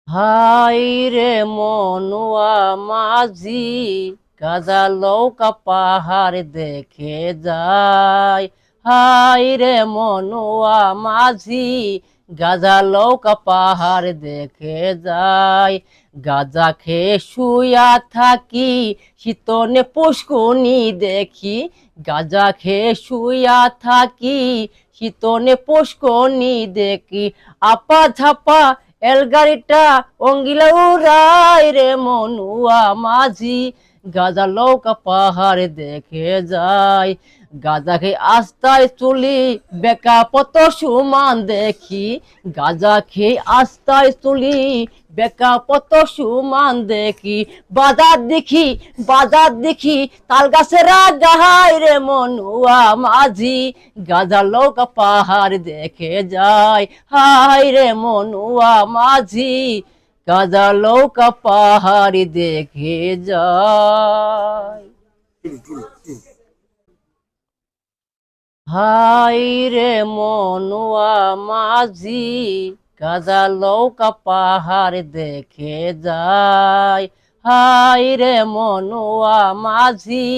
High রে মনুয়া মাঝি, গাজা লৌকা পাহাড় দেখে যায়। হাই রে মনুয়া মাঝি, গাজা লৌকা পাহাড় দেখে যায়। গাজা খেয়ে শুয়া থাকি, শীতনে পুষ্কুনি দেখি। গাজা খেয়ে শুয়া থাকি, শীতনে পুষ্কুনি দেখি। আপা ঝাপা এলগাড়িটা অঙ্গিলা উড়াই রে মনুয়া মাঝি, গাজা লৌকা পাহাড় দেখে যায়। গাজা খেয়ে আস্তায় চুলি বেকা পত সুমান দেখি। গাজা খেয়ে আস্তায় চুলি বেকা পত সুমান দেখি। বাজার দেখি তাল গাছের গাহাই রে মনুয়া মাঝি, গাজা লৌকা পাহাড় দেখে যায়। হাই রে মনুয়া মাঝি, গাজা লৌকা পাহাড় দেখে যায়। হাই রে মনুয়া মাঝি, গাজা লৌকা পাহাড় দেখে যায়। হাই রে মনুয়া মাঝি,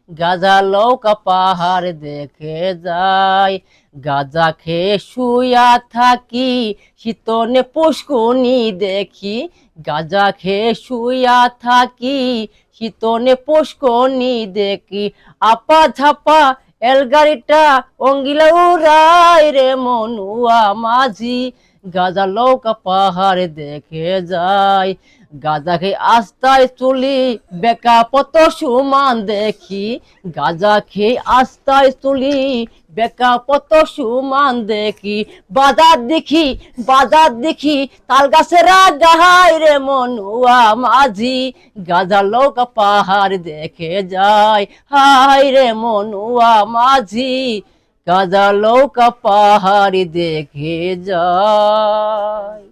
গাজা লৌকা পাহাড় দেখে যায়। গাজা খেয়ে শুয়া থাকি, শীতনে পুষ্কুনি দেখি। গাজা খেয়ে শুয়া থাকি, শীতনে পুষ্কুনি দেখি। আপা ঝাপা এলগাড়িটা অঙ্গিলা উড়াই রে মনুয়া মাঝি, গাজা লৌকা পাহাড় দেখে যায়। গাজা খেয়ে আস্তায় চুলি বেকা পত সুমান দেখি। গাজা খেয়ে আস্তায় চুলি বেকা পত সুমান দেখি। বাজার দেখি তাল গাছের গাহাই রে মনুয়া মাঝি, গাজা লৌকা পাহাড় দেখে যায়। হাই রে মনুয়া মাঝি, গাজা লৌকা পাহাড় দেখে যায়।